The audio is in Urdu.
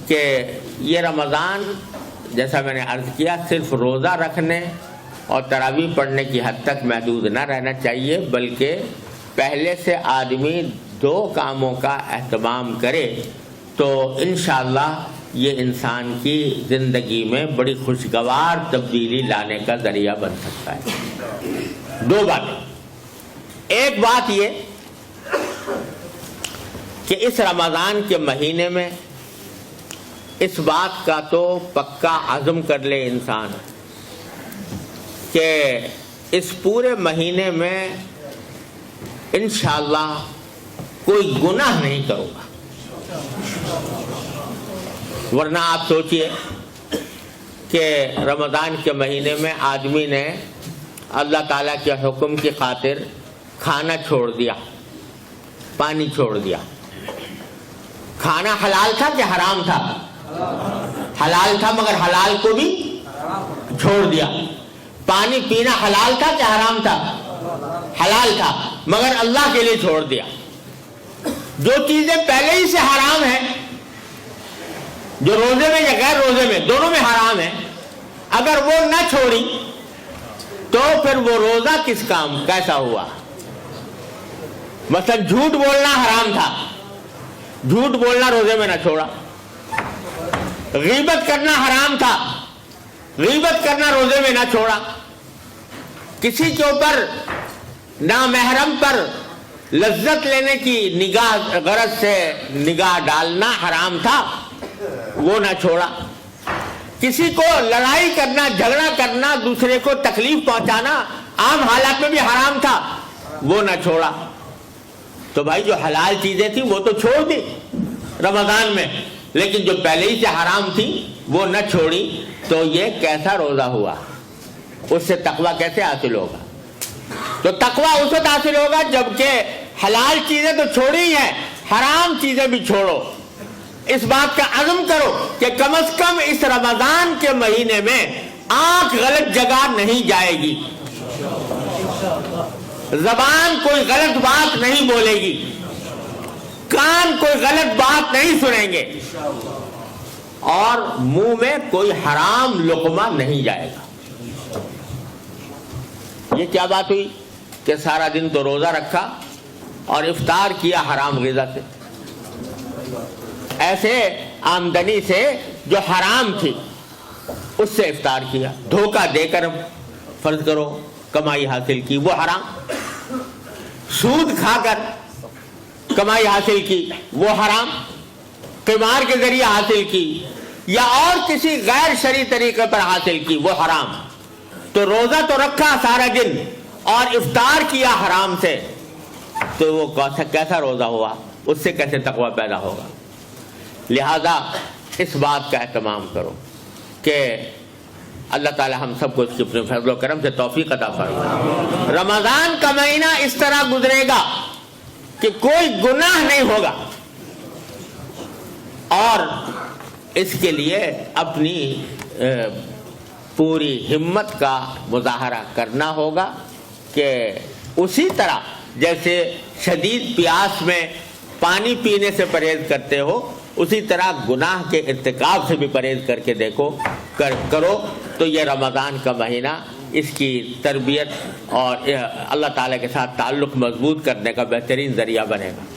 کہ یہ رمضان جیسا میں نے عرض کیا صرف روزہ رکھنے اور تراویح پڑھنے کی حد تک محدود نہ رہنا چاہیے، بلکہ پہلے سے آدمی 2 کاموں کا اہتمام کرے تو انشاءاللہ یہ انسان کی زندگی میں بڑی خوشگوار تبدیلی لانے کا ذریعہ بن سکتا ہے۔ 2 باتیں، ایک بات یہ کہ اس رمضان کے مہینے میں اس بات کا تو پکا عزم کر لے انسان کہ اس پورے مہینے میں انشاءاللہ کوئی گناہ نہیں کروں گا، ورنہ آپ سوچئے کہ رمضان کے مہینے میں آدمی نے اللہ تعالیٰ کے حکم کی خاطر کھانا چھوڑ دیا، پانی چھوڑ دیا۔ کھانا حلال تھا کہ حرام تھا؟ حلال تھا، مگر حلال کو بھی چھوڑ دیا۔ پانی پینا حلال تھا کہ حرام تھا؟ حلال تھا، مگر اللہ کے لیے چھوڑ دیا۔ جو چیزیں پہلے ہی سے حرام ہیں، جو روزے میں یا غیر روزے میں دونوں میں حرام ہیں، اگر وہ نہ چھوڑی تو پھر وہ روزہ کس کام کیسا ہوا؟ مثلا جھوٹ بولنا حرام تھا، جھوٹ بولنا روزے میں نہ چھوڑا۔ غیبت کرنا حرام تھا، غیبت کرنا روزے میں نہ چھوڑا۔ کسی کے اوپر نامحرم پر لذت لینے کی نگاہ غرض سے نگاہ ڈالنا حرام تھا، وہ نہ چھوڑا۔ کسی کو لڑائی کرنا، جھگڑا کرنا، دوسرے کو تکلیف پہنچانا عام حالات میں بھی حرام تھا، وہ نہ چھوڑا۔ تو بھائی جو حلال چیزیں تھیں وہ تو چھوڑ دی رمضان میں، لیکن جو پہلے ہی سے حرام تھی وہ نہ چھوڑی، تو یہ کیسا روزہ ہوا؟ اس سے تقویٰ کیسے حاصل ہوگا؟ تو تقویٰ اس وقت حاصل ہوگا جبکہ حلال چیزیں تو چھوڑی ہیں، حرام چیزیں بھی چھوڑو۔ اس بات کا عزم کرو کہ کم از کم اس رمضان کے مہینے میں آنکھ غلط جگہ نہیں جائے گی، زبان کوئی غلط بات نہیں بولے گی، کان کوئی غلط بات نہیں سنیں گے، اور منہ میں کوئی حرام لقمہ نہیں جائے گا۔ یہ کیا بات ہوئی کہ سارا دن تو روزہ رکھا اور افطار کیا حرام غذا سے، ایسے آمدنی سے جو حرام تھی اس سے افطار کیا، دھوکہ دے کر فرض کرو کمائی حاصل کی، وہ حرام۔ سود کھا کر کمائی حاصل کی، وہ حرام۔ قمار کے ذریعے حاصل کی یا اور کسی غیر شرعی طریقے پر حاصل کی، وہ حرام۔ تو روزہ تو رکھا سارا دن اور افطار کیا حرام سے، تو وہ کیسا روزہ ہوا؟ اس سے کیسے تقویٰ پیدا ہوگا؟ لہذا اس بات کا اہتمام کرو کہ اللہ تعالی ہم سب کو اس کی اپنے فضل و کرم سے توفیق عطا فرمائے۔ رمضان کا مہینہ اس طرح گزرے گا کہ کوئی گناہ نہیں ہوگا، اور اس کے لیے اپنی پوری ہمت کا مظاہرہ کرنا ہوگا کہ اسی طرح جیسے شدید پیاس میں پانی پینے سے پرہیز کرتے ہو، اسی طرح گناہ کے ارتکاب سے بھی پرہیز کر کے کرو، تو یہ رمضان کا مہینہ اس کی تربیت اور اللہ تعالیٰ کے ساتھ تعلق مضبوط کرنے کا بہترین ذریعہ بنے گا۔